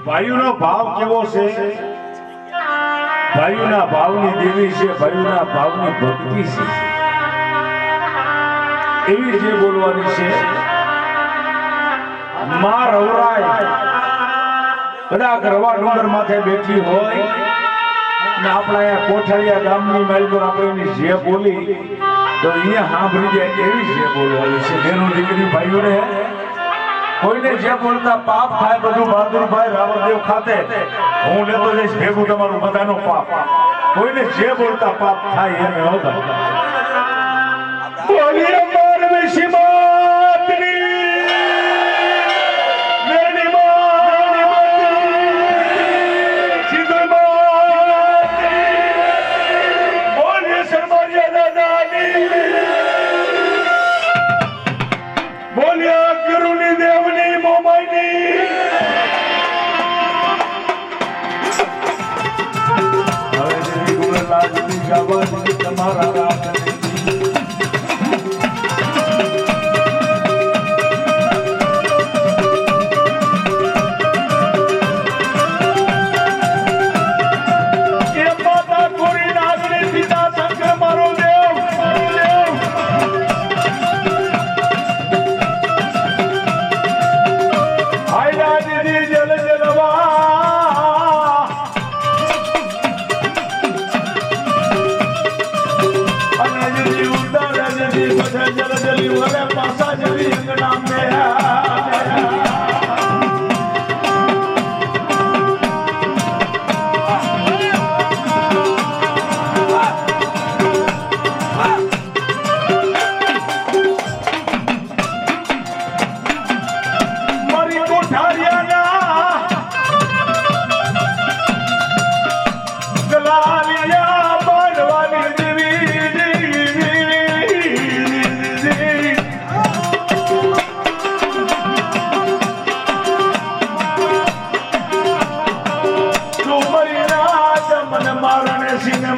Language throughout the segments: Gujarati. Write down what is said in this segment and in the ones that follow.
ભાઈઓનો ભાવ કેવો છે? ભાઈઓના ભાવની દેવી છે, ભાઈઓના ભાવની ભક્તિ છે, એવી જે બોલવાની છે. માં રવરાય કદાચ રવા ડુંગર માથે બેઠી હોય ને આપણા અહીંયા કોઠારિયા ગામની માલિકો આપણે જે બોલી તો અહીંયા સાંભળી જાય એવી જે બોલવાની છે. બેનો દીકરી ભાઈઓને કોઈને જે બોલતા પાપ થાય બધું બહાદુરભાઈ રાવણદેવ ખાતે હું લેતો જઈશ ભેગું તમારું બધાનો પાપ. કોઈને જે બોલતા પાપ થાય એને હોતા બોલીએ માર વિશી માતની મેની માતની સિંધુ માતની બોલીએ શર્માજી દાદાની બોલીએ ગુરુની દેવની મોમાઈની હવે શ્રી ગુરુલાલજી જવાની તમારા રાતની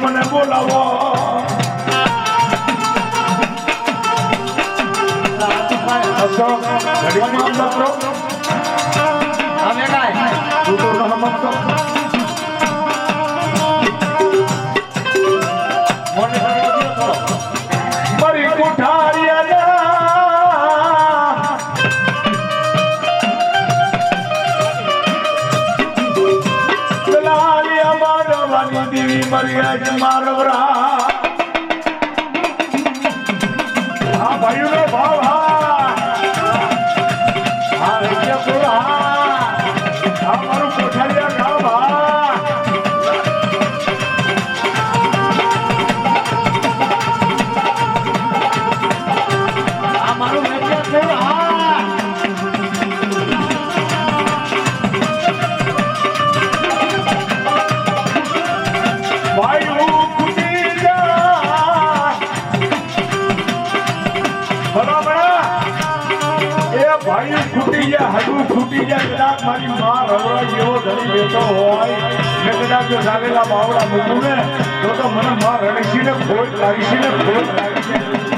મને બોલાવો અશોક ઘડીમાં લખો અમે કાય તું તો રમત તો મને થોડો મારી કોઠારિયા લાલિયા મારવાની દેવી મરિયા મારવરા આ ભાઈઓનો ભાવ આ રૈયાપુર આ મારું કોઠારિયા ગામ આ મારું રૈયાપુર એ ભાઈ ફૂટી ગયા હડું ફૂટી ગયા કદાચ મારી માં રવડા જેવો ધણી બેઠો હોય મેં કદાચ જો જાગેલા બાવડા મૂકું ને તો મને માં રણીસી ને ખોટ લાગી ને ખોટ લાગી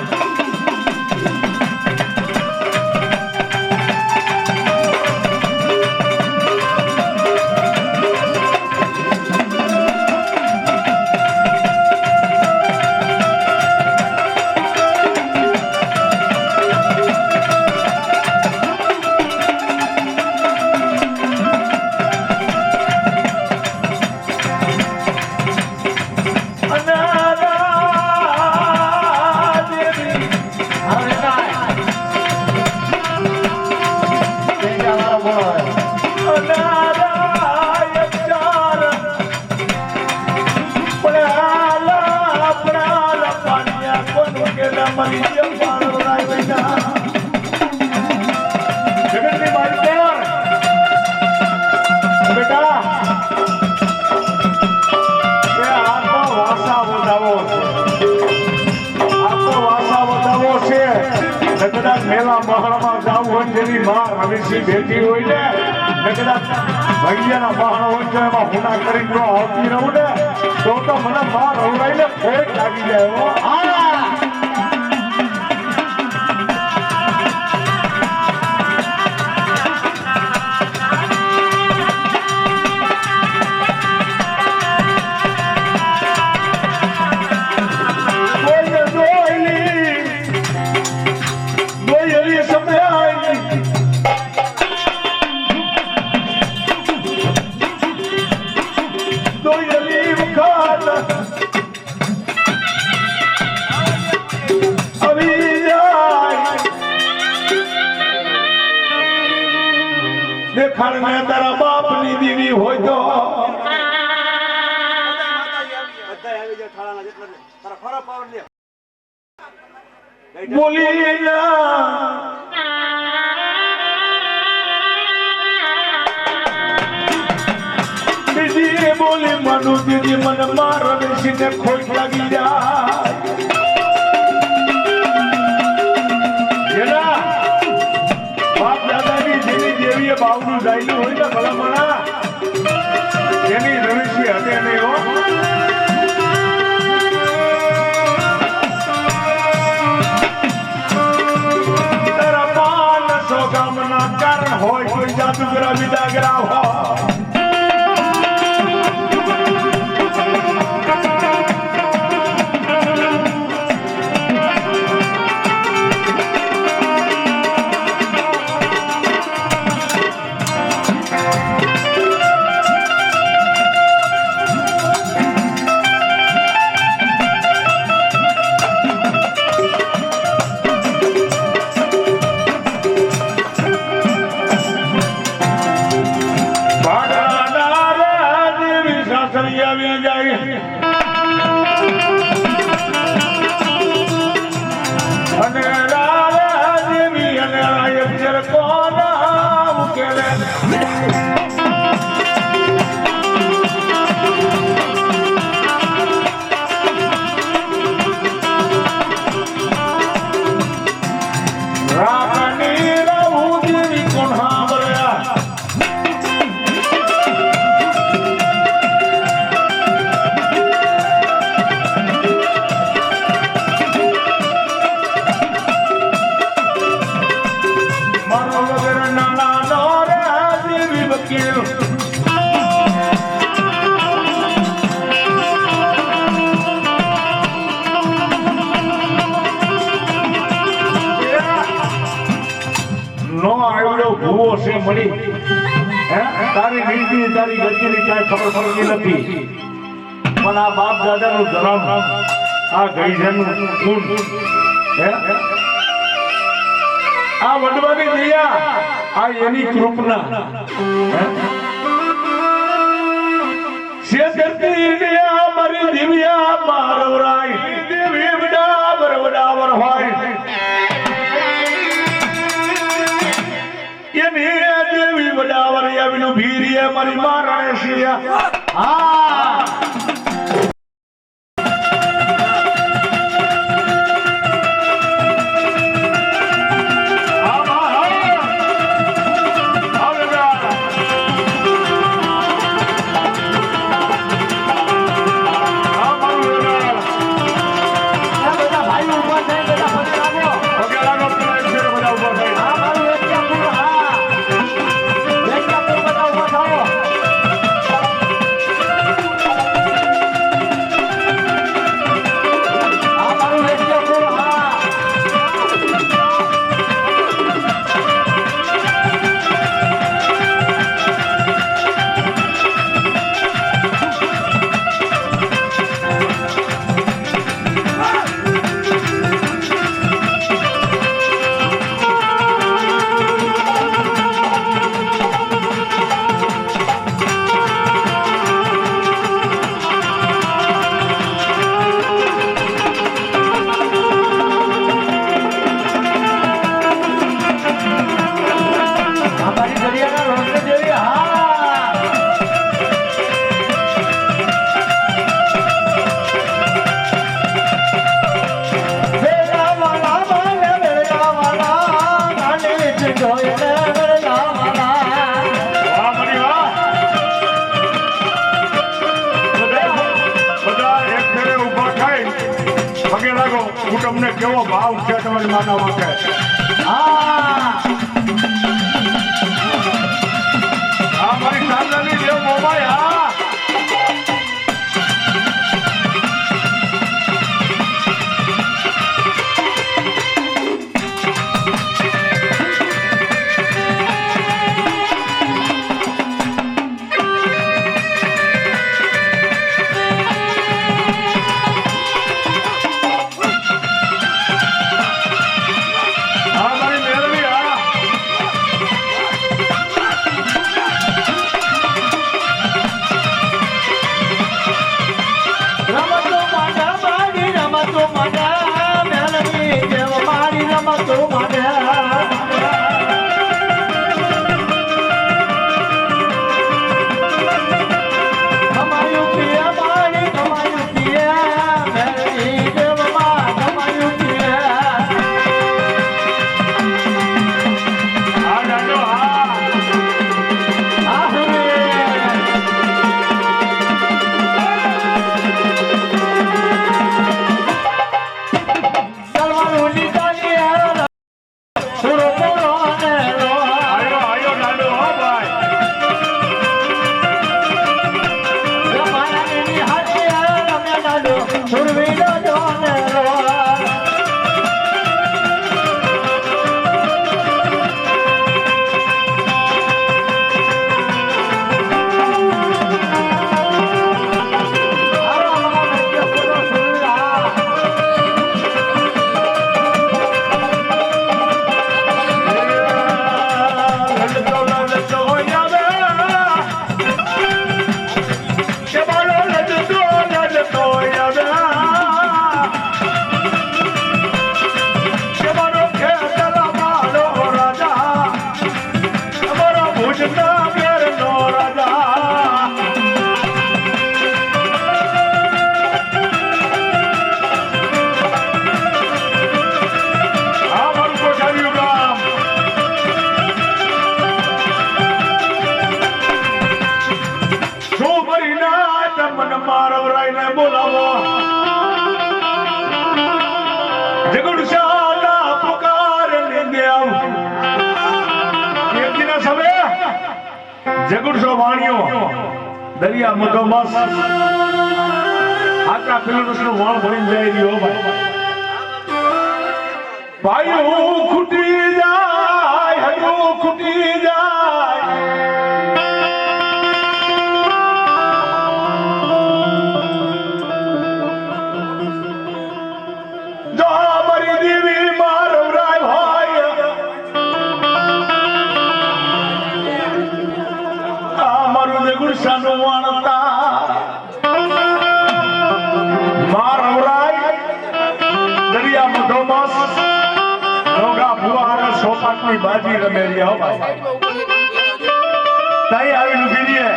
છે મેલા મહાણમાં જાવું હોય જેની માં રમેશી બેઠી હોય ને કદાચ ભૈયાના મહાણ હોય તો એમાં હુના કરી જો આવતી રહું ને તો મને માં રવડાઈને ખોટ લાગી જાય દેખાડ ને તારા બાપ ની દીવી હોય તો બોલી દીદી બોલી મનુ દીદી મને માર રમેશી ને ખોટ લાગી જાય બાપ દાદાની જેની દેવીએ બાવનું જાયલું હોય ને ભલામણા એની રમેશી હતે નહીં હો તારા 500 ગામના કારણ હોય કોઈ જાદુગરા વિદાગરા હોય અને રાજા દેવી અને અક્ષર કોના મુકેલે રાકની રહું દેવી કોણ સાંભળ્યા ભૂવો છે મળી તારી નીતિ તારી ગતિની કાંઈ ખબર પડતી નથી પણ આ બાપ દાદાનું ધર્મ આ ગઈજાનું ગુણ આ વડવાની દયા આ એની કૃપના દયા મારી દિવ્યા મારવરાય દેવી બડાબર બડાબર હોય દેવી બડાવર આવીનું ભીરીએ મારી મારાય સિયા હા જોઈને વળગાવાલા. વાહ મારી વાહ. બધા એક ફેરે ઊભા થઈ પગે લાગો. હું તમને કેવો ભાવ છે તમારી માતા માટે. આ મારી સાંજની દેવ મોબાઈ. હા જગુડશો વાણિયો દરિયા મધોમસ આકા પેલું વાણ ભણીને જઈ રહ્યો ભાઈ હું ખૂટી જાય હું ખૂટી જાય જો મારી દેવી મારો રાય હોય મારું જગુડશાનું વાણતા મારો રાય દરિયા મધોમસ રોગા ફુવારા સોપાટની બાજી રમેલી હો ભાઈ તઈ આવીને ઉભી રહે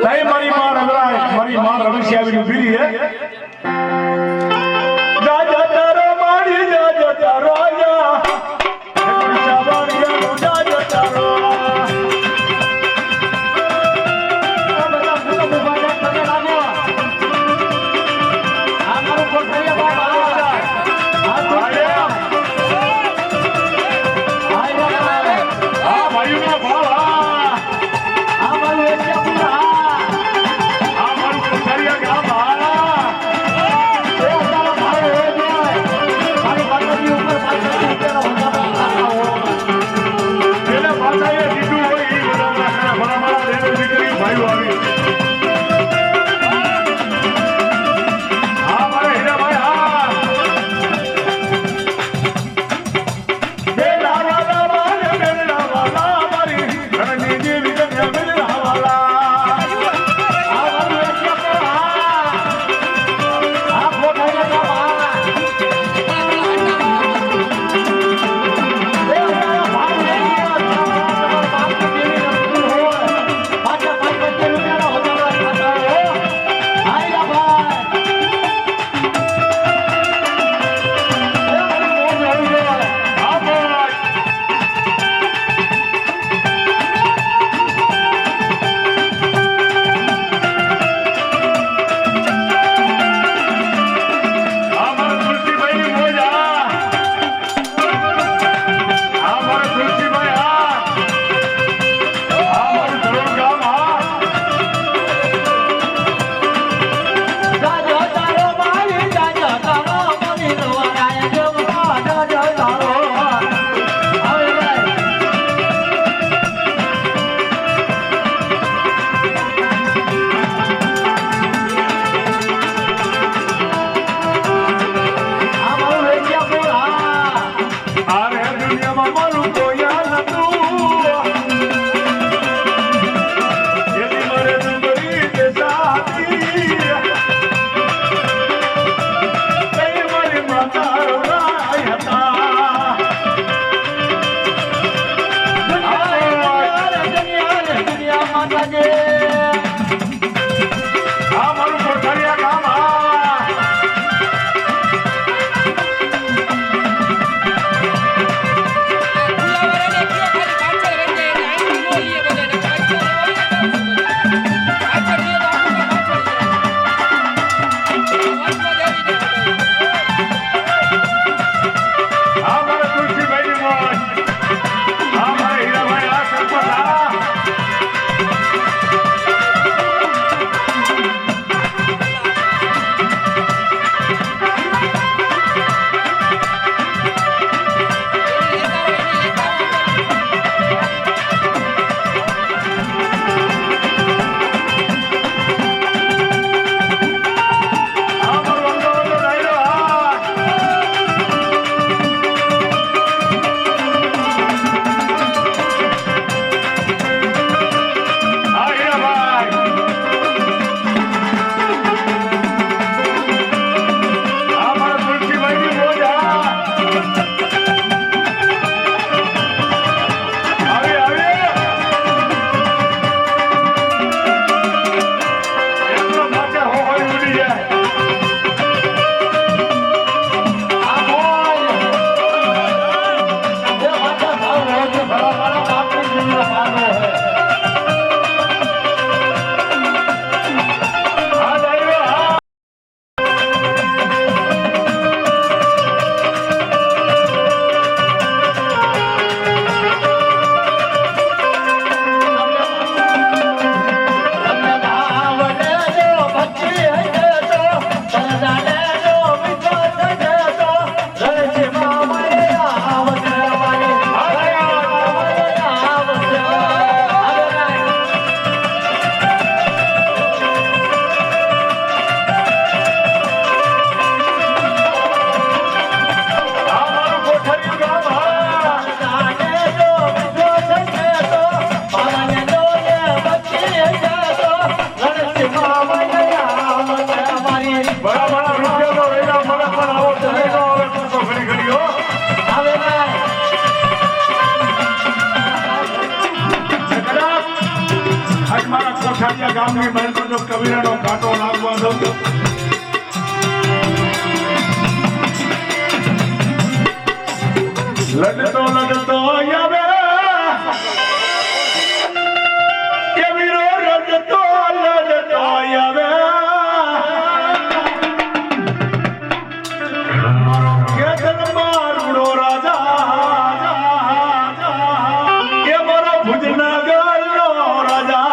તઈ મારી માં રમરાય મારી માં રમેશી આવીને ઉભી રહે જાજા તારો મારી જાજા તારો યા જગુડશા વાણિયા જાજા તારો દુનિયામાં મારું કોઈ નતું એની મારે નંબરી તે સાથી કઈ મારી માતા રાય હતા દુનિયા માતા આ મારું કોઠારિયા ગામ આ કોઠારિયા ગામની મહેલ પર કવિરાનો કાંટો લાગવા દો લડતો લડતો આવે કવિરો લડતો લડતો આવે મારો કેતન મારુડો રાજા કે મારો ભુજનગરનો રાજા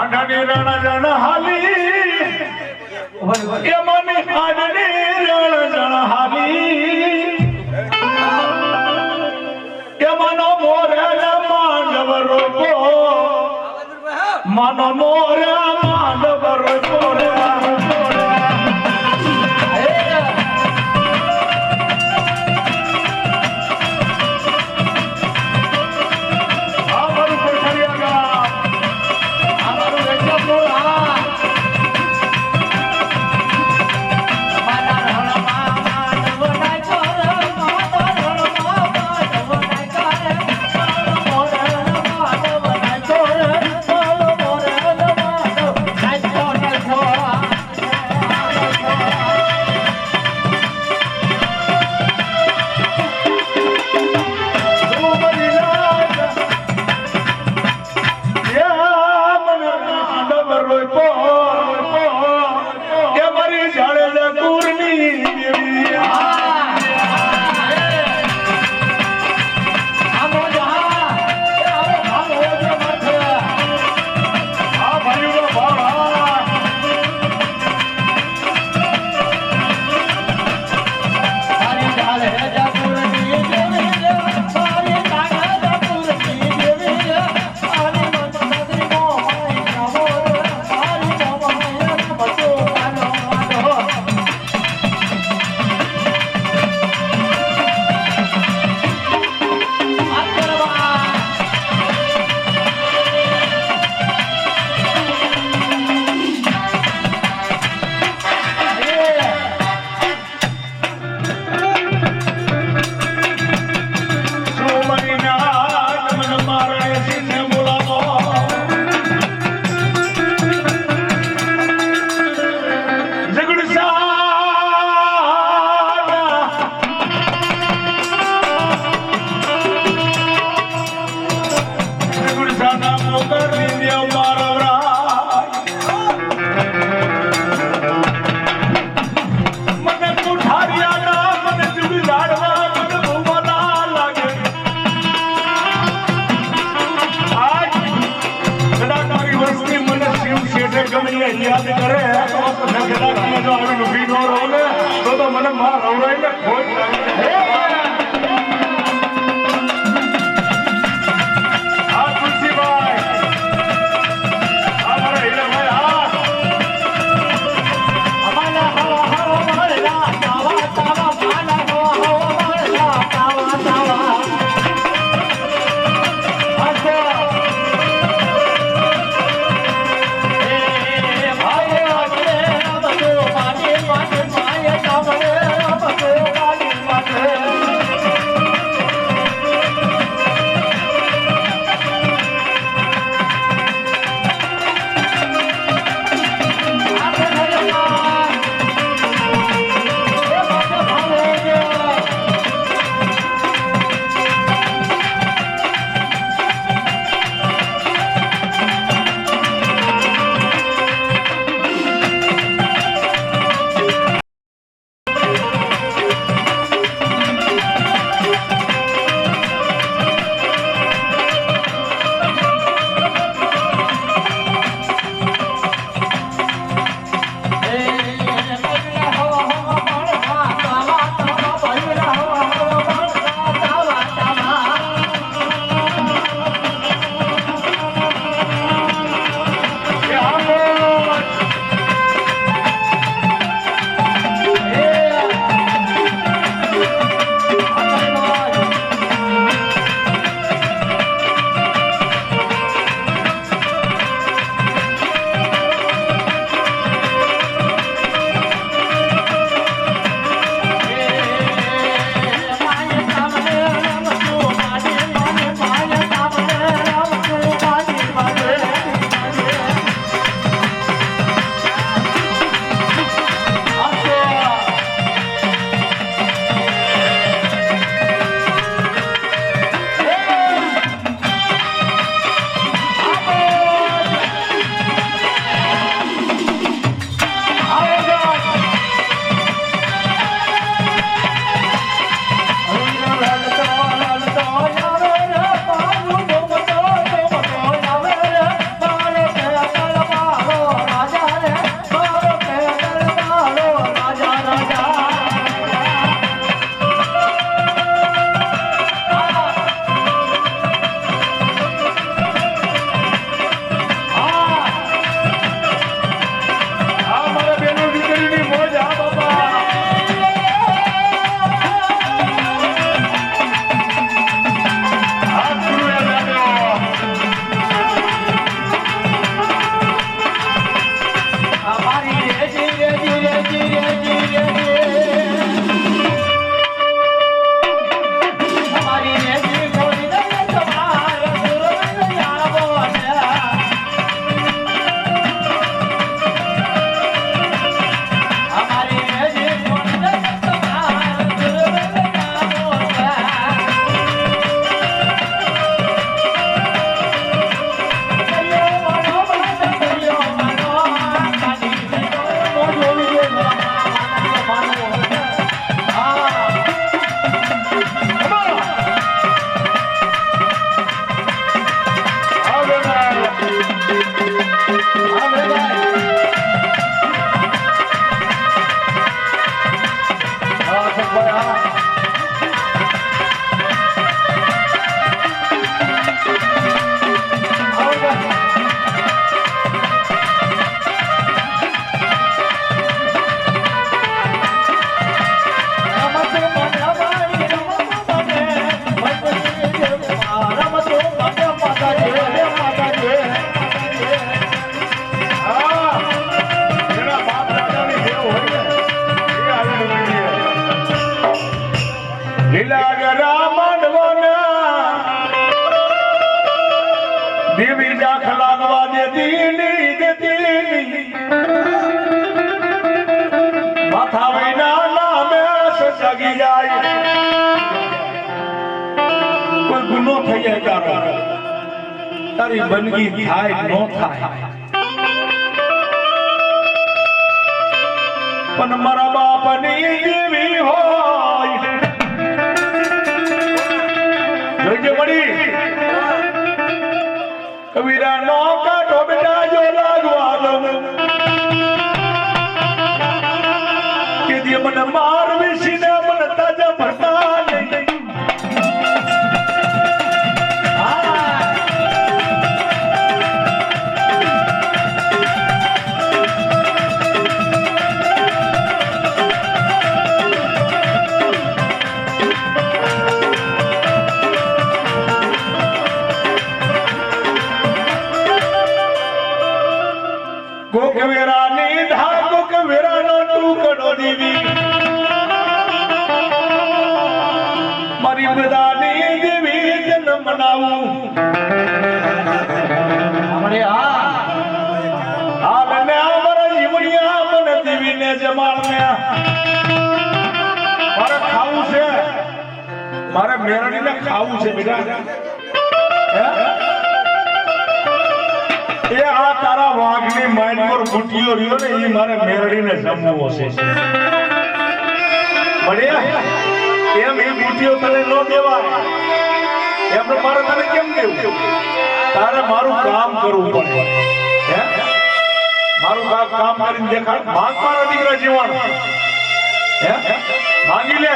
હાંડાની રણ હાલી એ મને હાંડની રણ હાલી એ મનો મોરે માંડવ રોપો મનો મોરે માંડવ રોપો રે લીલા ગરા માંડવાના દેવી જાખ લાગવા દેતી નહીં દેતી માથા વિના નામે સગી જાય કોઈ ગુનો થઈ જાય તારી બંદગી થાય ન થાય પણ મારા બાપની દેવી હોય જોજે મળી કબીરા નો કાઢો બેટા જો લાગવા દઉં કે જે મને માર વિસીને મને તાજા ભરતા નહીં કોકવેરાની ધા કોકવેરાનો ટુકડો દેવી મારી બધાની દેવી જન્મ મનાવું અમરે હા હાલ ને અમારા જીવણિયા મને દેવીને જમાડને મારે ખાવું છે મારે મેરણીને ખાવું છે બેટા હે એ આ તારા વાઘની માઇન પર બુટીઓ રહ્યો ને એ મારે મેરડીને જમવો છે મળ્યા એમ એ બુટીઓ તને ન દેવાય એમ મારે તને કેમ દેવું તારે મારું કામ કરવું પડે હે મારું કામ કરીને દેખાડ માંગ મારા દીકરા જીવન હે માંગી લે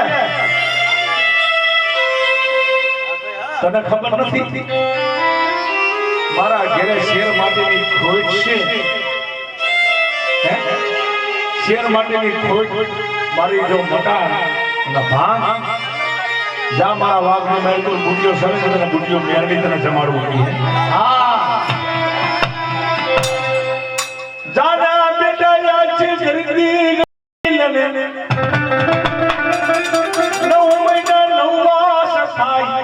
તને ખબર નથી મારા ઘરે શેર માટેની ખોટ છે શેર માટેની ખોટ મારી જો મટાણ અને ભાંગ જા મારા વાઘનો મેલ તો બુટીઓ સરસ તને બુટીઓ મેરડી તને જમાડવું પડે હા જાના બેટા યાદ છે જલ્દી લને 9 મહિના 9 માસ થાય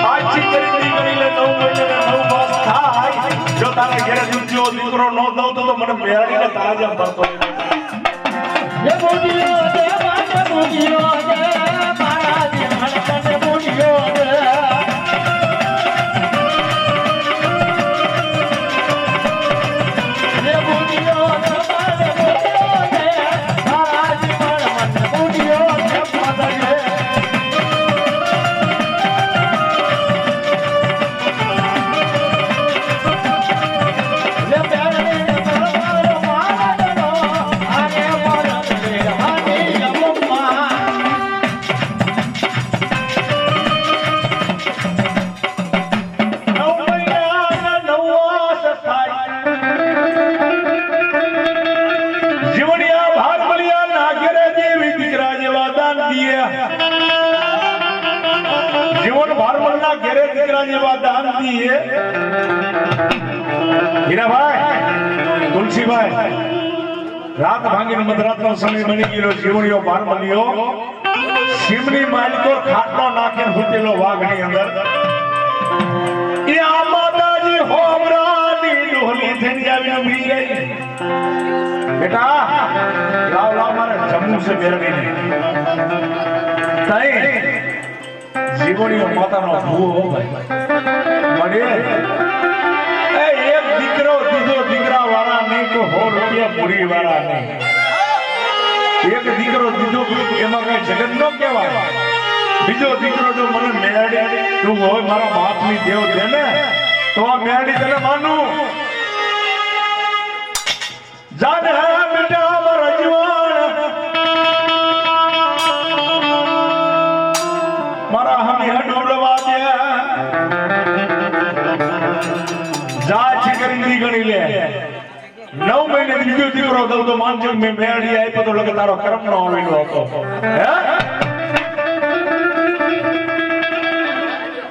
આછી જલ્દી કરી લે 9 મહિના 9 માસ થાય જો તારા ઘરે દૂધ્યો દીકરો ન દઉં તો મને મેરડીને તારા જેમ ભરતો એ બુઢીઓ દે મારા બુઢીઓ દે મારા જીવન તને બુઢીઓ દે એ બુઢીઓ દે મારા જીવન મને બુઢીઓ દે પદરે જીવન ભારમલના ઘરે દીકરા જેવા દાન દીએ હીરાભાઈ તુલસીભાઈ રાત ભાંગીને મધરાતનો સમય બની ગયો જીવણીઓ ભારમલિયો સિમની માલિકો ખાટલો નાખીને ફૂટેલો વાઘની અંદર એ આ માતાજી હોમરાની ડોલી થઈને આવી ઊભી રહી બેટા લાવ લાવ મારે જમવું છે મેરડીને તઈ જીવણીઓ માતાનો ભૂવો મળે એ એક દીકરો દીધો દીકરા વાળા નહીં તો 100 રૂપિયા પૂરી વાળા નહીં એક દીકરો દીધો એમાં કઈ જગત ન કહેવાય બીજો દીકરો જો મને મેળડી તું હોય મારા બાપની દેવ દે ને તો આ મેળડી તને માનું જાને બેટા મારા જીવન મારા હમે ડોલવા દે જા છીકરી ગણી લે 9 મહિને બીજો દીકરો દઉં તો માનજો મેં મેળડી આપ્યો તો લગે તારો કર્મ નો આવેલો હતો હે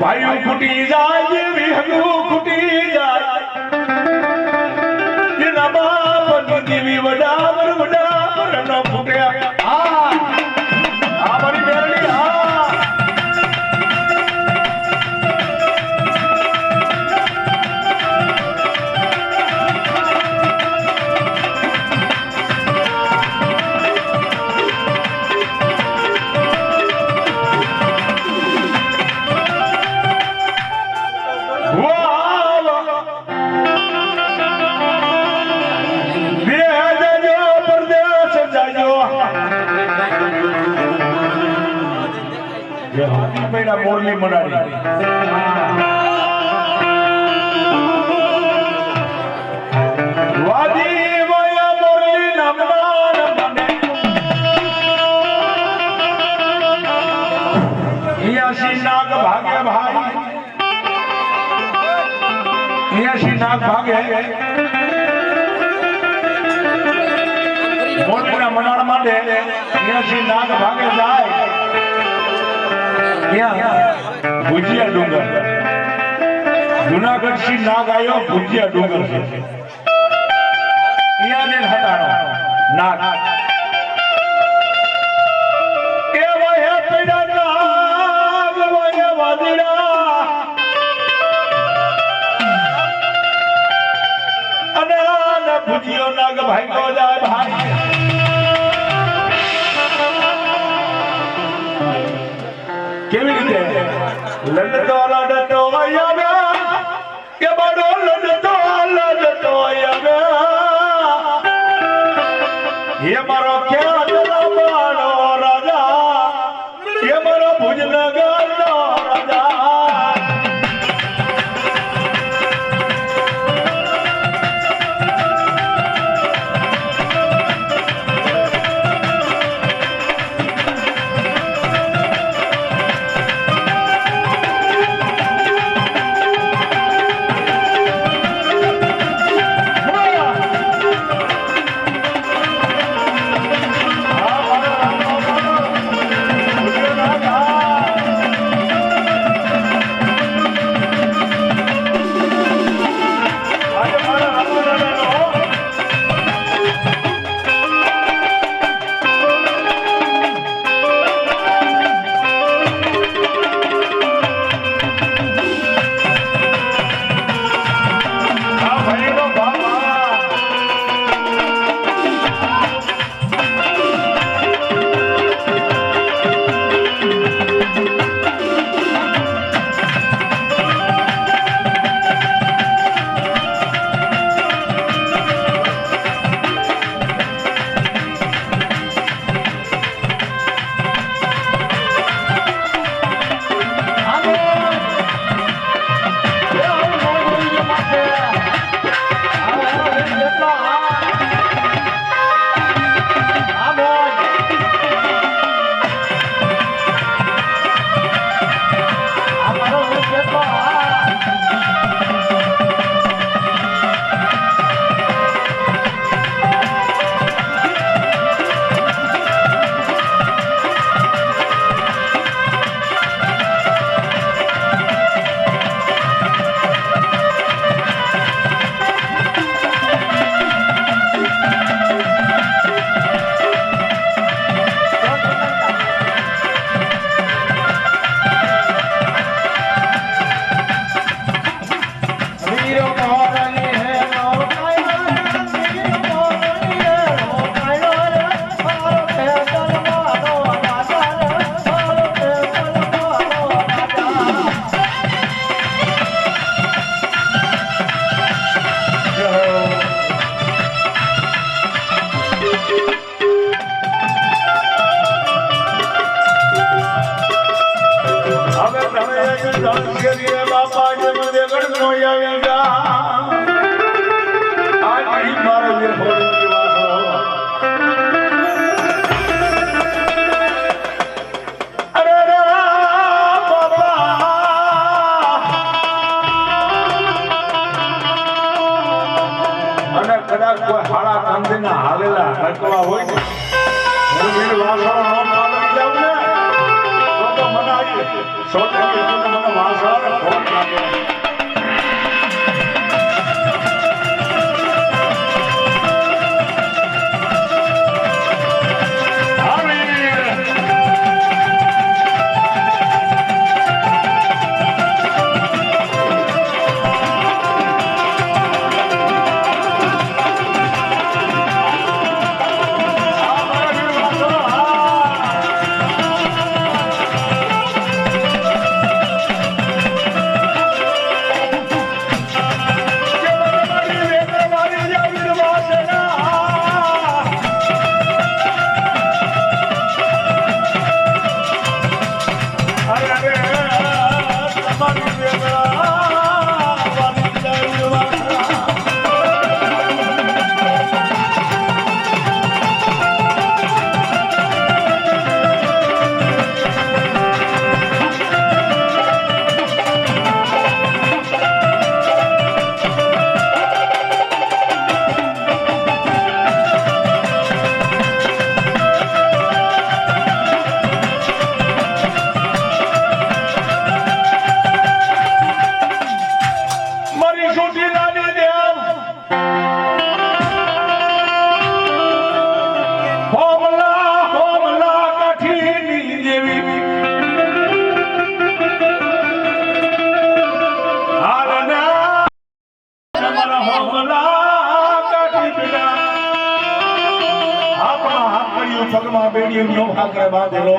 ભાઈઓ ખૂટી જાય જેવી હગું ખૂટી જાય એના બાપની દેવી વડાવર ન ફૂટ્યા આ મારી મેળડી પેડા મોરલી મડાડી વાદી વયા મોરલી નમનાર મને ઈયાસી નાગ ભાગે ભાઈ ઈયાસી નાગ ભાગે મોરલીના મનાળ માટે ઈયાસી નાગ ભાગે જાય ત્યાં ભુજિયા ડુંગર જુનાગઢ થી નાગ આવ્યો ભુજિયા ડુંગર છે ત્યાં ને હટાણો નાગ કે વહે પીડા નાગ વહે વાદળા અને આ ભુજિયો નાગ ભાગ્યો જાય ભાઈ કેવી રીતે લડતો લડતો આવ્યા કે બડો લડતો લડતો આવ્યા હે મારો ખ્યાલ રમાડો રાજા હે મારો ભુજનગરનો રાજા કદાચ કોઈ હાડા કાંદીના હાલેલા રચવા હોય ને હું એ વાસણો ન પાડી જાઉં ને તો મને આવી 100% મને વાસણ ફોન લાગે બાંધેલો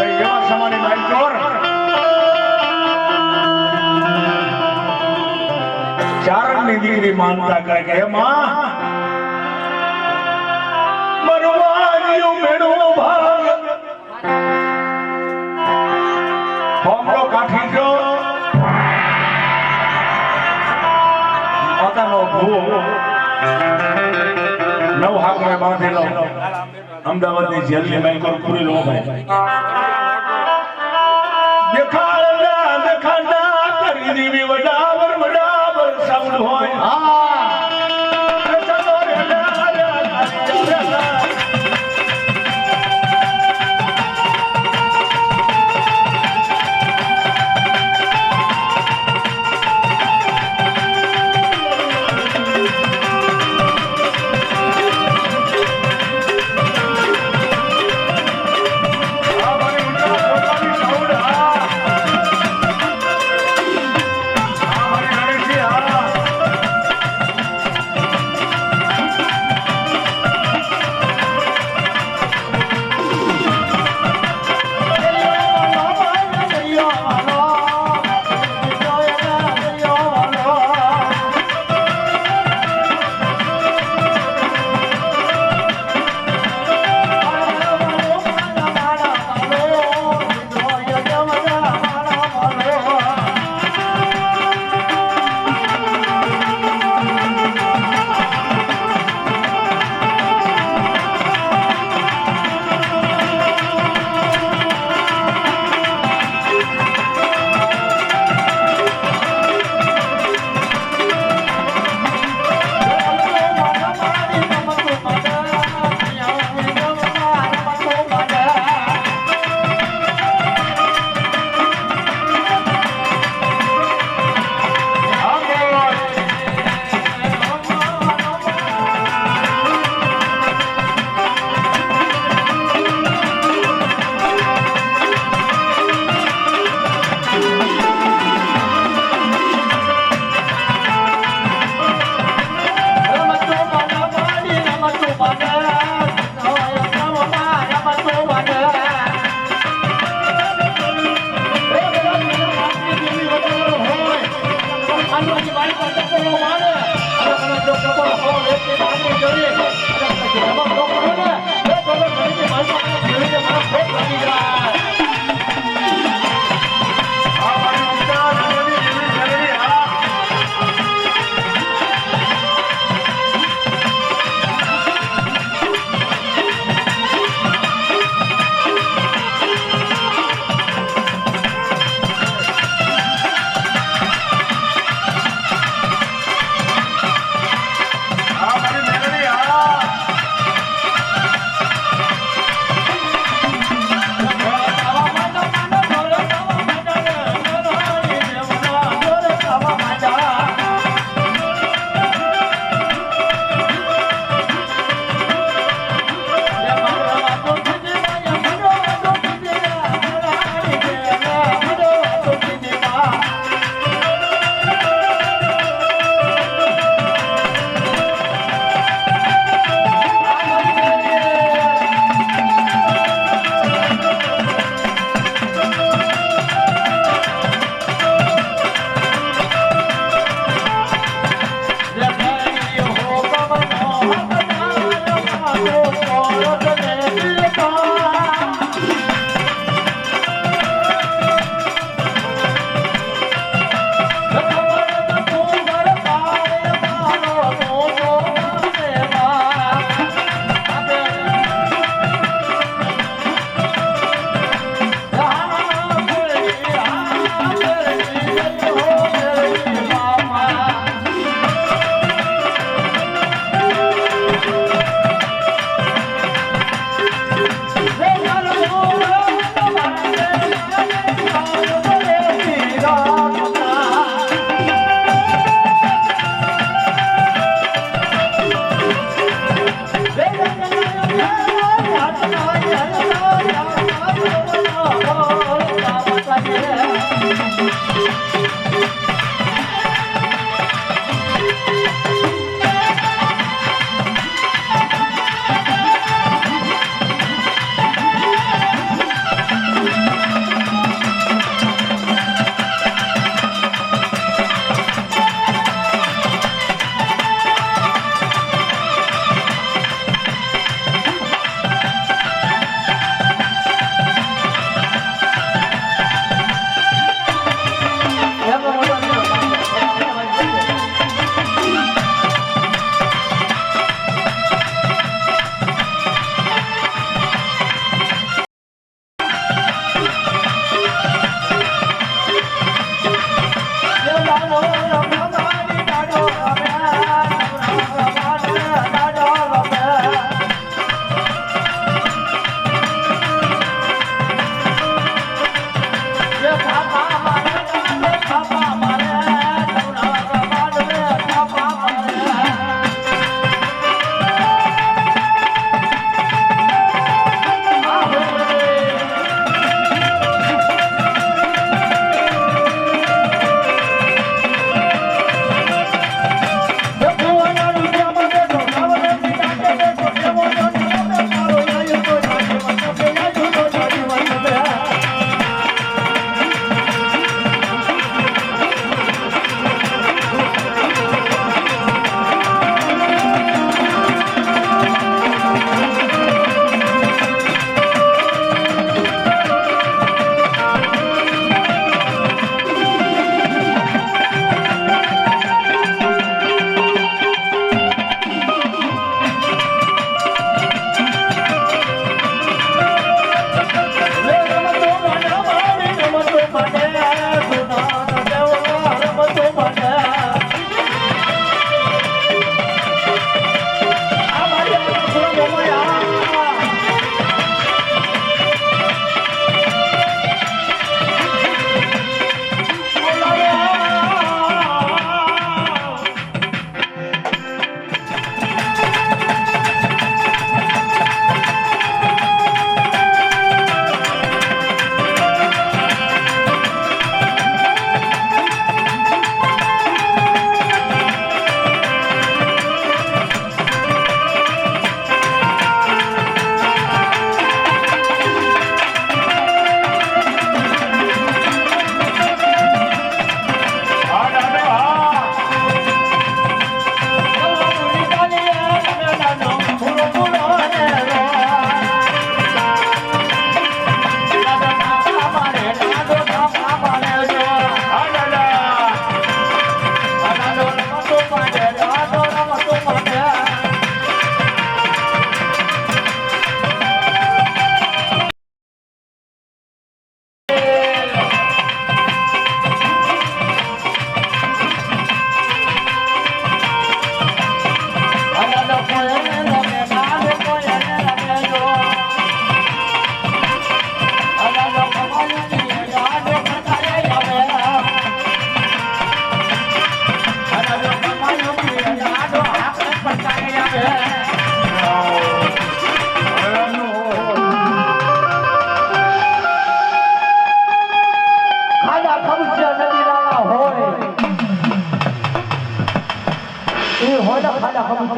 એવા સમાની માલકોર ચારણની દીકરી માનતા કરે કે માં મરવાજીઓ મેળો ભાગ હોમલો કાઠી જો માતાનો ભૂવો નવ હાકરે બાંધેલો અમદાવાદની જેલની માલકોર પૂરી લો ભાઈ દેખાડા કરી દીવી વડાવર સાઉન્ડ હોય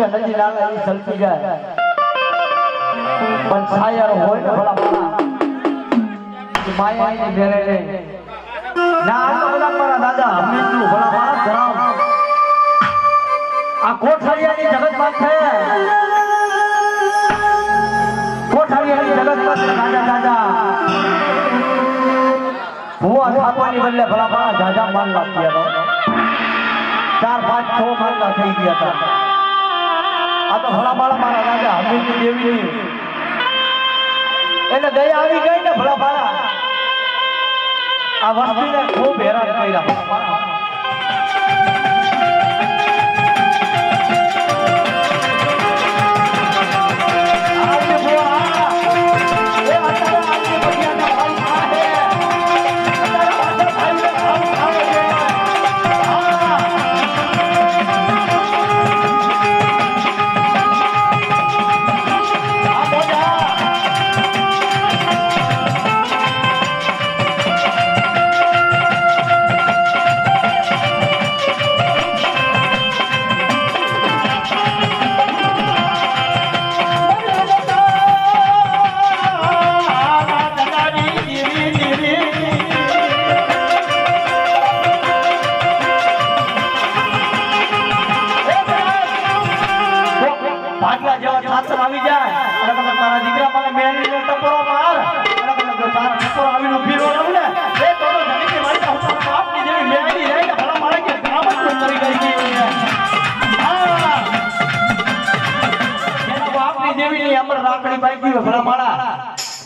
કે નદી નાળા ઈ સલકી જાય પણ છાયર હોય ને ભલા ભલા માયા ની ભેરે લે ના આ તો બધા મારા દાદા હંમેશનું ભલા ભલા ધરાવ આ કોઠારિયાની જગતમાં છે કોઠારિયાની જગતમાં છે દાદા દાદા હું આપવાની બદલે ભલા ભલા જાજા માન લાગતી હતો 4, 5, 6 માનના થઈ ગયા હતા આ તો ભલા ભલા મારા રાજા હમીરની દેવી એને દયા આવી ગઈ ને ભલા ભલા આ વસ્તીને ખૂબ હેરાન કર્યા ભલા ભલા આવી જાય અને તમે મારા દીકરા મને મેલી ટપરો માર અને તમે જો તારા ટપરો આવીને ફીરો રહું ને એ તો જમીન મારી તો બાપની જેવી મેલી રહી ને ભલા મારે કે કામ જ કરી ગઈ છે હા એના બાપની દેવીની અમર રાખડી બાકી હોય ભલા મારા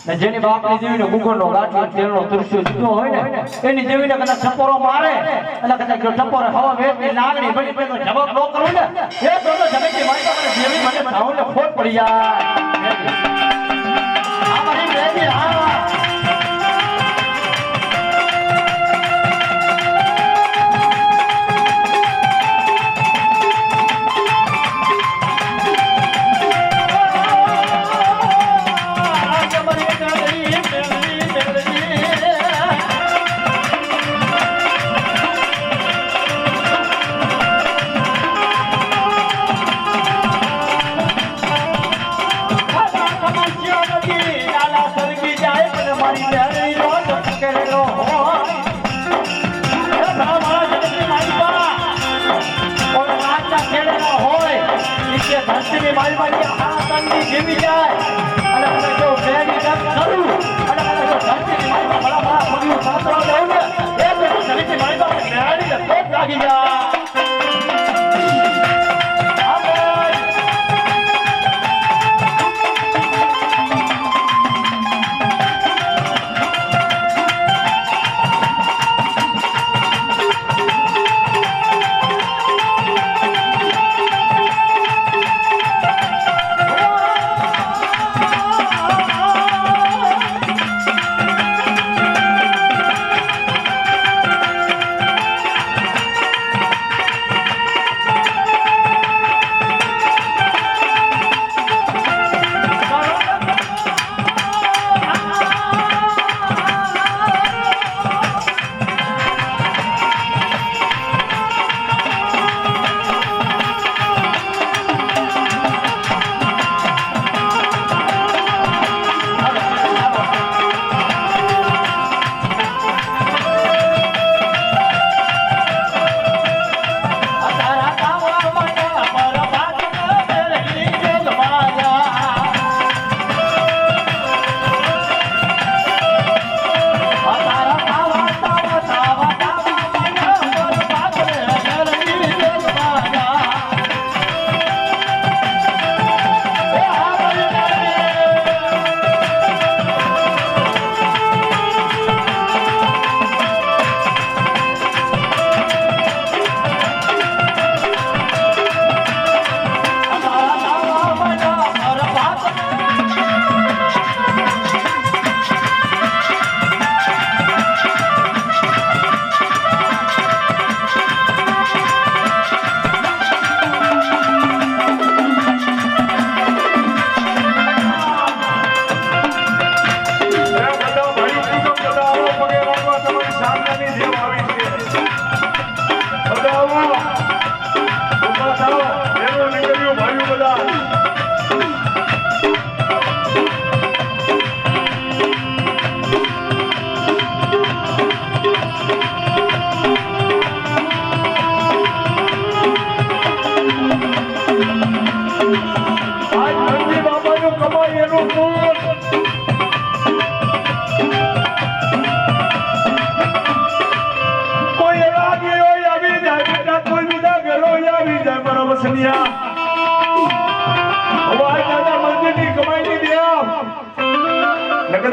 ને જેની બાપની દેવીનો ગુગરનો ગાંઠિયો તેલનો તરસ્યો જુદો હોય ને એની દેવીને કદાચ ટપરો મારે અને કદાચ જો ટપરો હવા વેચની લાગણી બની પેલો જવાબ ન કરું ને એ તો જમીન મારી તો દેવી મને ભાવને ખોટ પડી જાય આ મારી દેવી હા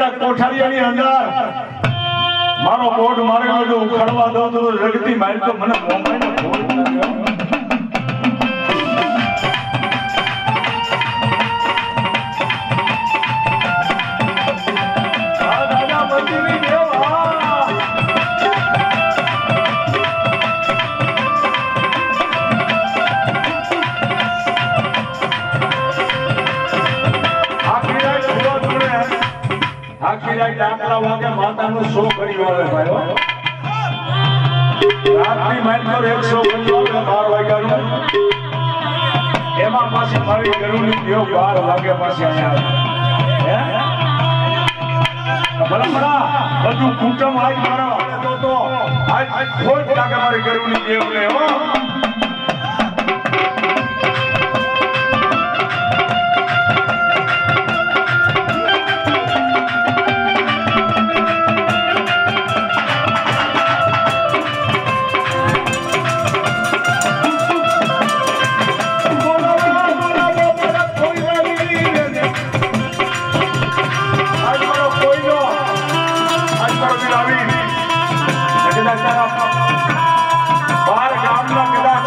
કદાચ કોઠારીયાની અંદર મારો બોર્ડ મારેલો જો ઉખાડવા દઉં તો રગતી મારી તો મને મોમાઈને ફોડ લાગ્યો. આ દાદા બચીની દેવ આખી રાત આટલા વાગે માતાનું શો કરી આવે ભાઈઓ. રાતની માઇલ પર 100 કરી આવે 12 વાગ્યાનું. એમાં પાછી મારી ગરુની દેવ 12 વાગે પાછી અહીંયા આવે. હે બરાબર બધું કુટુંબ આજ મારા હાથે તો આજ ખોટ લાગે મારી ગરુની દેવને હો. બાર ગામના કદાચ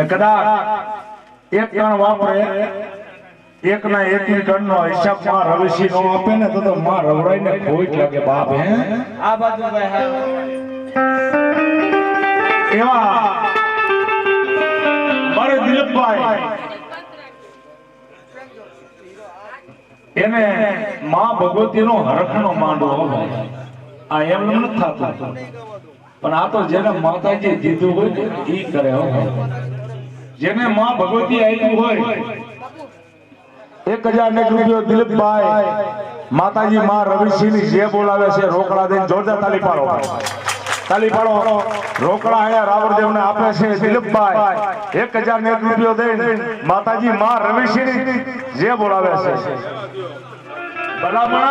કદાચ એક કણ વાપરે એક ના એક કણ નો હિસાબ માં રવેશી નો આપે ને તો માં રવરાઈ ને ખોટ લાગે બાપ હે આ બાજુ ભાઈ હા એવા મારે દિલીપભાઈ એને માં ભગવતી નો હરખનો માંડવો ભાઈ આ એમ નથી થતું પણ આ તો જેને માતાજી દીધું હોય ને ઈ કરે હો જેને માં ભગવતી આપ્યું હોય 1000 રૂપિયો દિલીપભાઈ માતાજી માં રવિસિંહ ની જે બોલાવે છે રોકડા દઈને જોરદાર તાલી પાડો રોકડા અહીંયા રાવણદેવ ને આપે છે દિલીપભાઈ 1001 રૂપિયો દઈને માતાજી માં રવિસિંહ ની જે બોલાવે છે બરાબર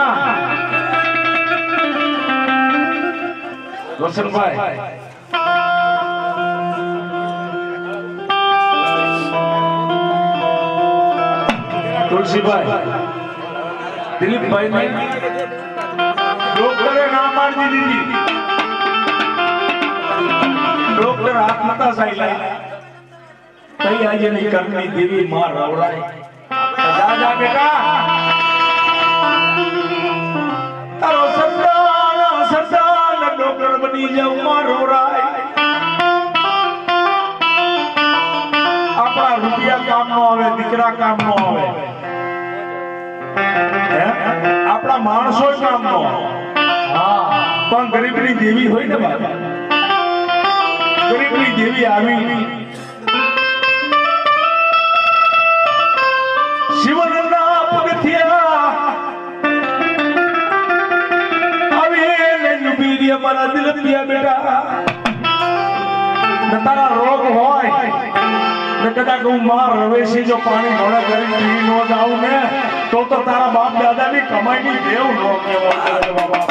રોશનભાઈ તુલસીભાઈ દિલીપભાઈ ને ડોક્ટરે ના પાડી દીધી ડોક્ટર આત્મતા સાઈલા તઈ આજે ની કરણી દેવી માં રવરાય જા બેટા તારો સંતાન ડોક્ટર બની જાવ માં રવરાય આપણા રૂપિયા કામ નો આવે દીકરા કામ નો આવે આપણા માણસો કામ નો પણ ગરીબની દેવી હોય ને બાબા ગરીબની દેવી આવી શિવનના પગથિયા આવી ને નુબીરિયા મારા દિલપિયા બેટા ને તારા રોગ હોય ને કદાચ હું માં રવેશી જો પાણી ઘોડા કરી પી નો જાઉં ને તો તારા બાપ દાદાની કમાઈની દેવ નો કહેવાય બાબા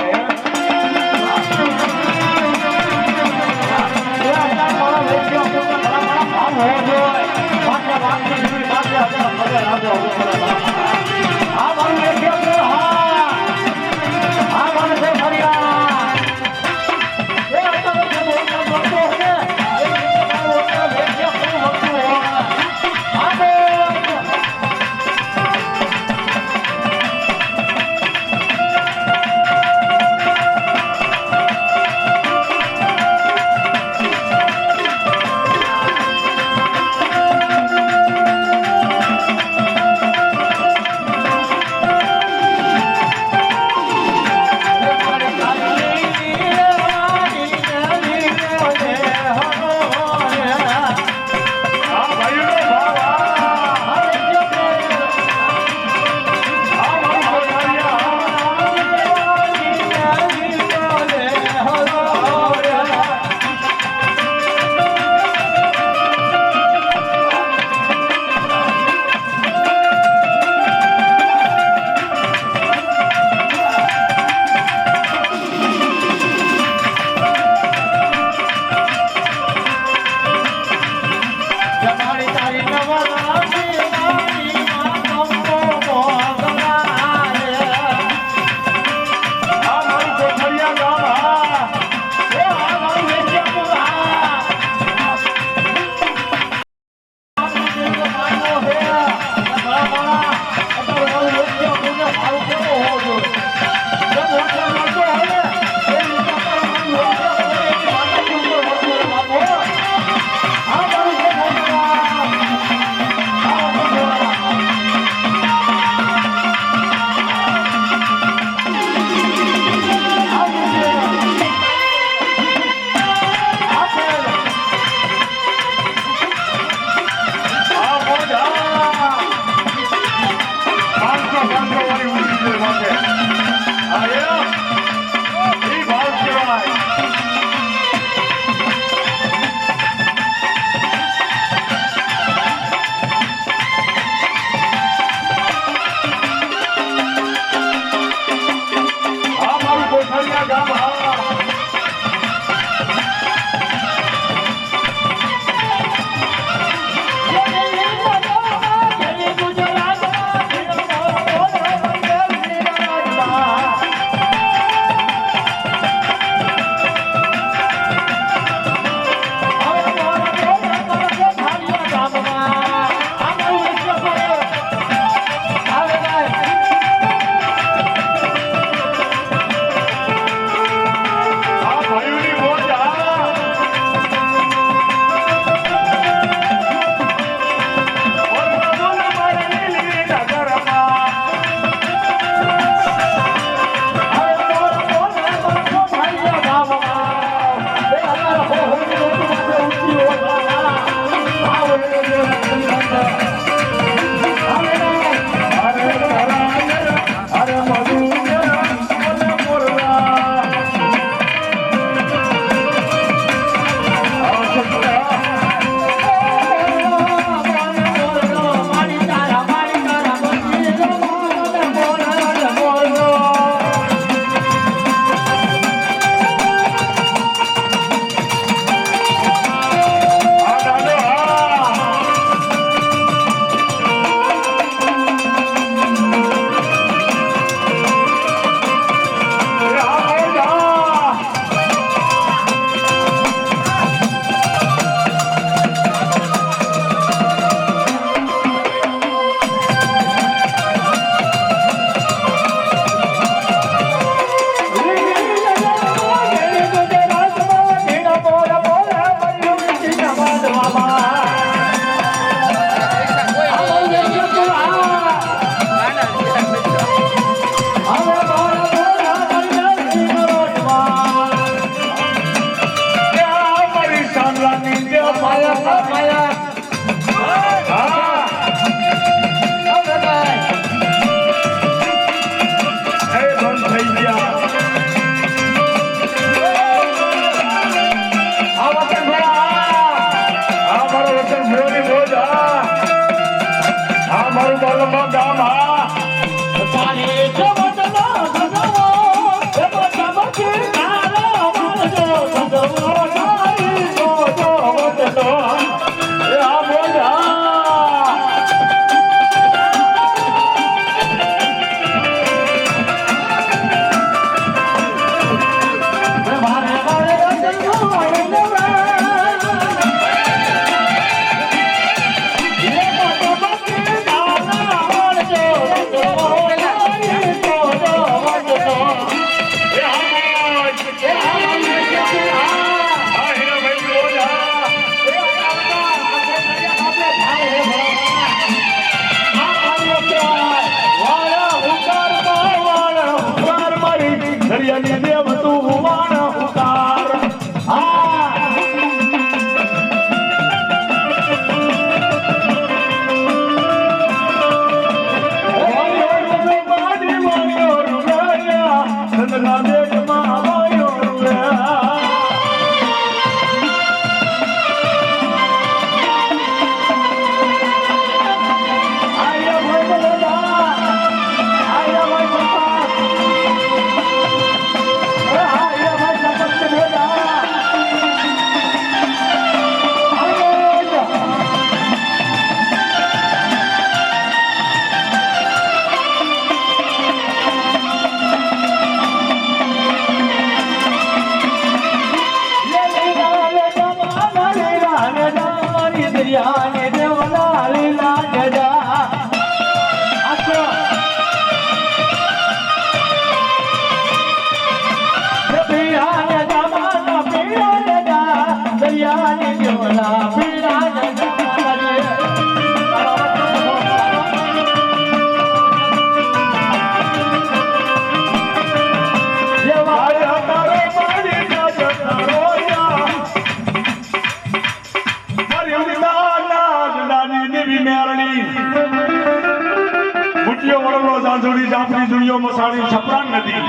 જાફરી દુનિયા મસાણી છપરાન નદી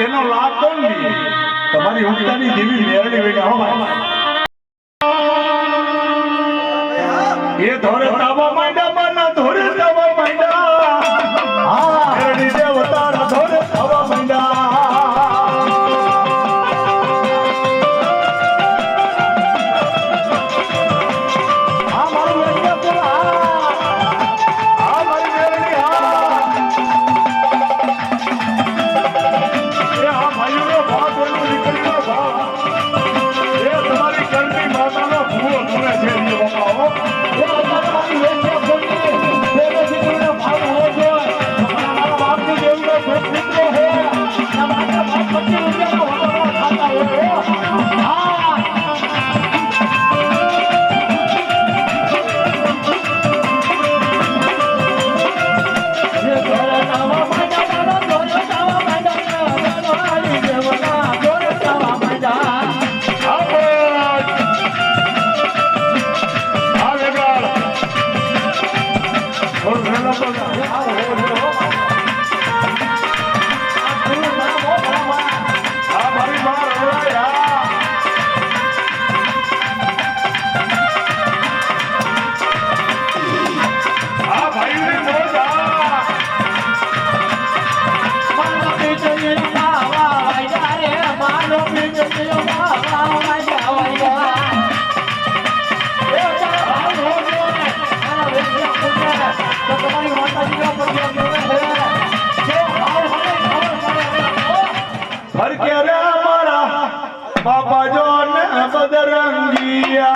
એનો લાભ કોણ લે તમારી ઉગતાની દેવી મેરડી વેગા હો ભાઈ એ ધોરે તાવા માંડા માના ધોરે તાવા માંડા મેરડી દેવતા ધોરે તાવા માંડા बाबा जो न बदरंगिया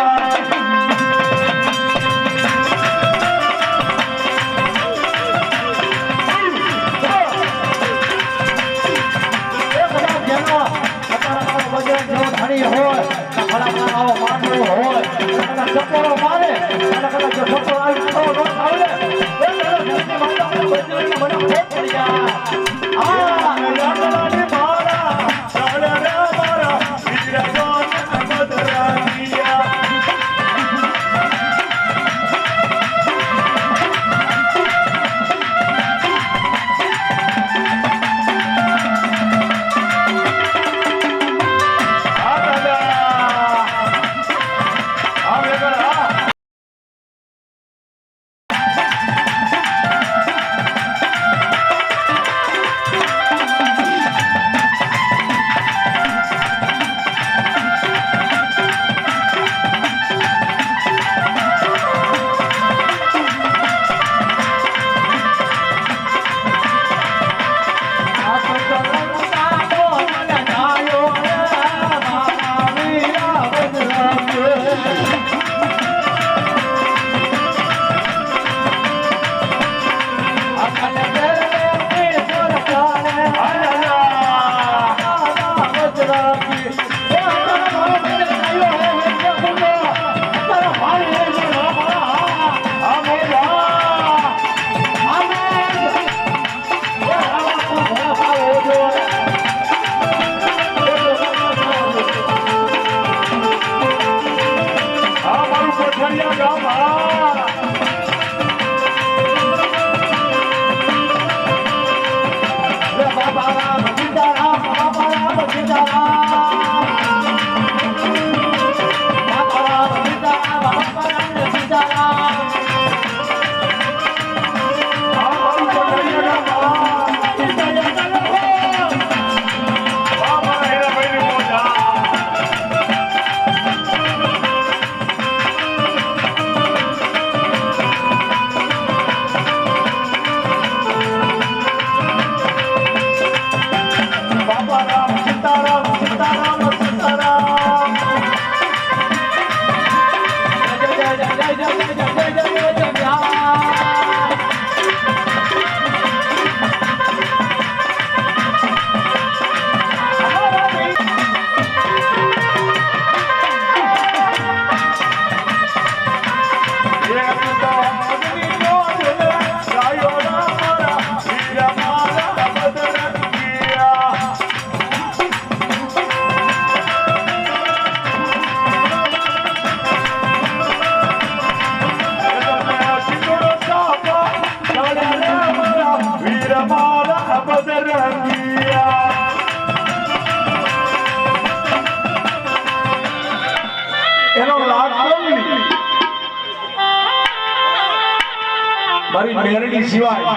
મારી મેરડી સિવાય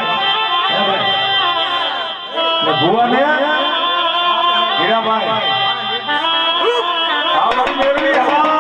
ને ભુવાને હીરાભાઈ આ મારી મેરડી હા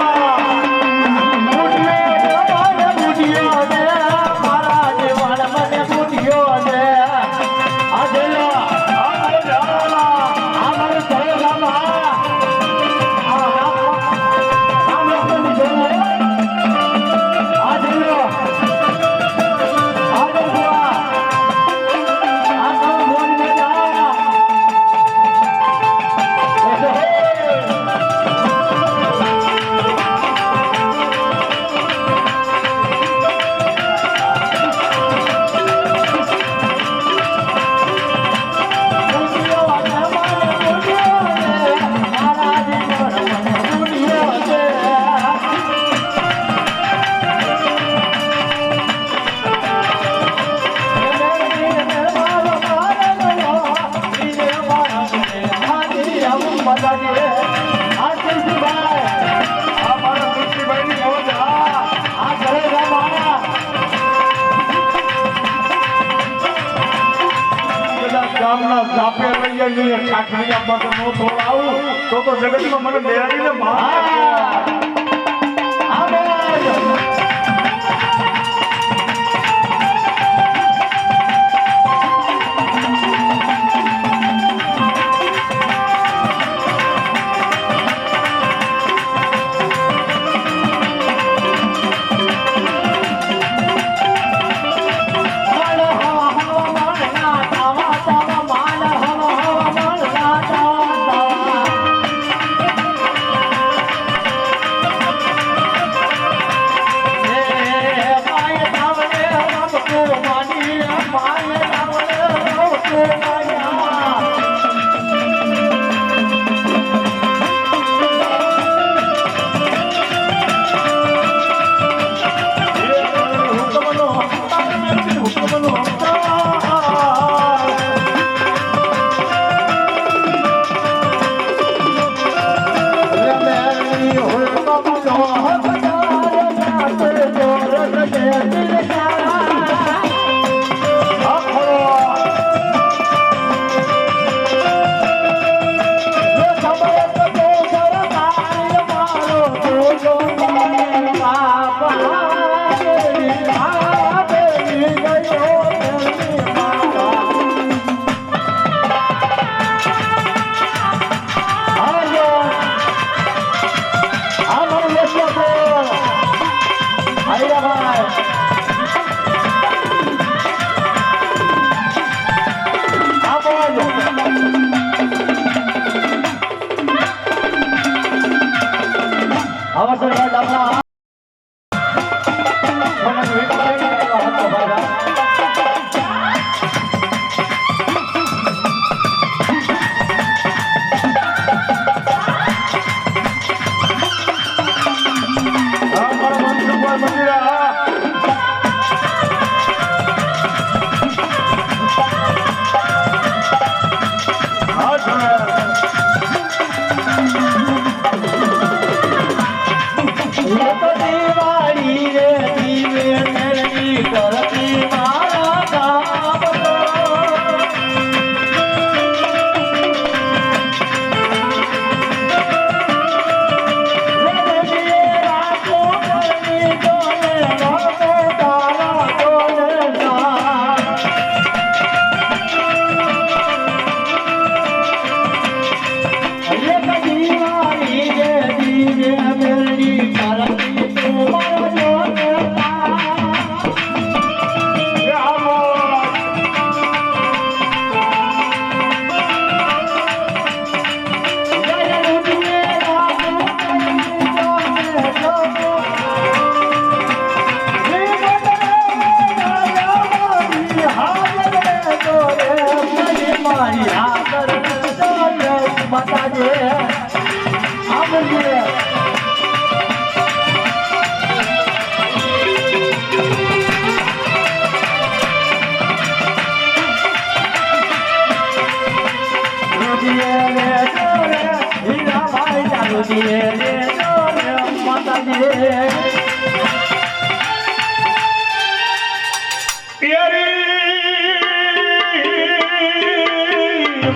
જાપે લઈ જઈએ ઠાઠડી આપવા તો નો થોડ આવું તો જગતમાં મને બેરાડીને માર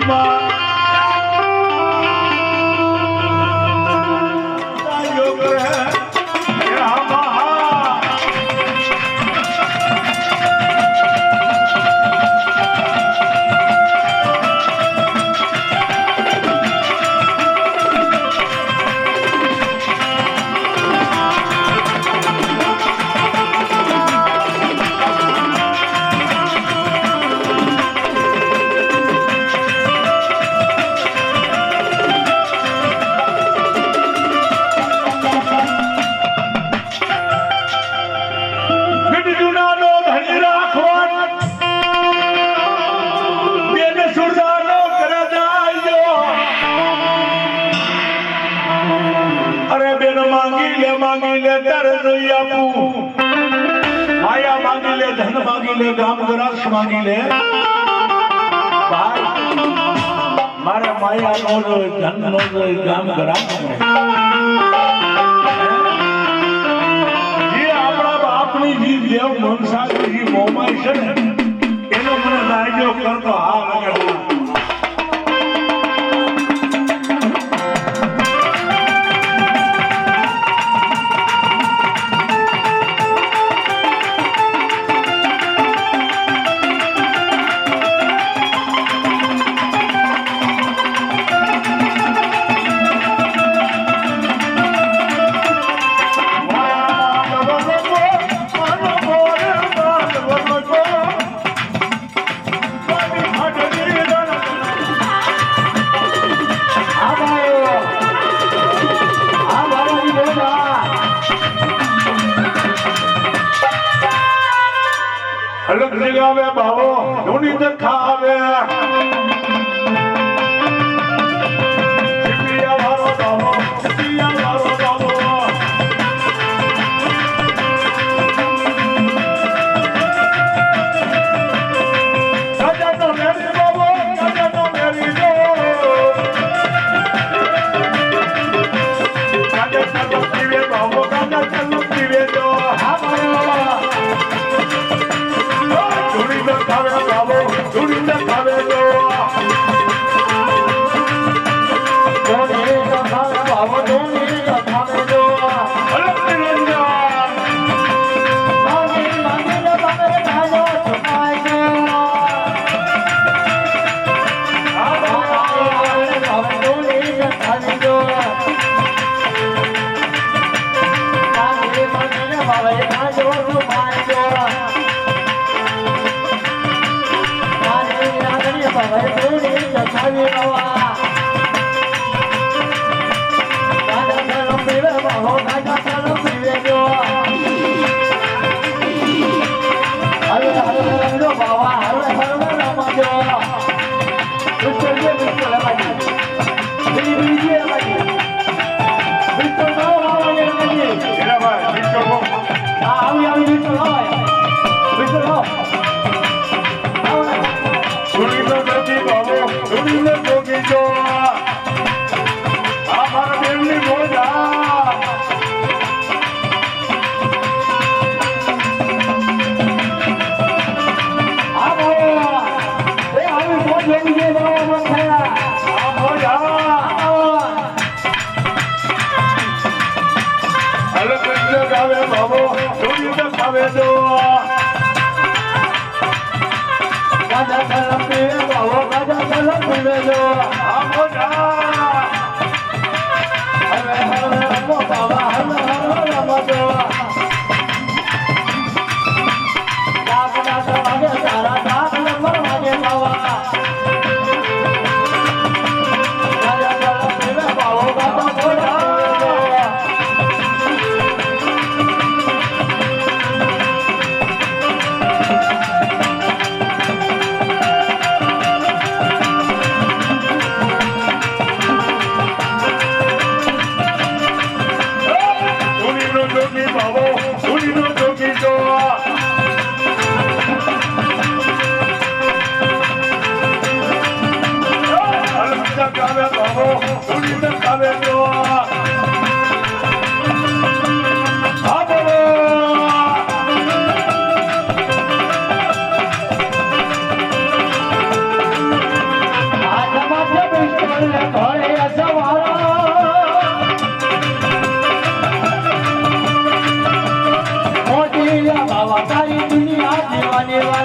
ગામમાં તાળીઓ કરે मांगी ले तर आपू माया मांगी ले धन मांगी ले गाम ग्रास मांगी ले भाई मारे माया नो जोय धन नो जोय गाम ग्रास ये आपड़ा बापनी जी देव मनसा जी मोमाई છે ને એનો મને લાગ્યો કરતો હા લાગે अलग जगावे बाबो धूनी तक खावे चिपिया वारो बाबो चिपिया वारो बाबो राजा तो मेरी बाबो राजा तो मेरी जो राजा चलो पीवे बाबो राजा चलो पीवे जो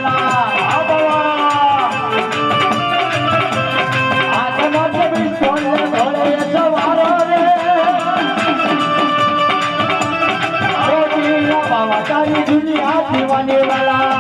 વાલા આત્મા જબી સોલે ભોલે સવારો રે બાવા તારી દુનિયા દીવાની વાલા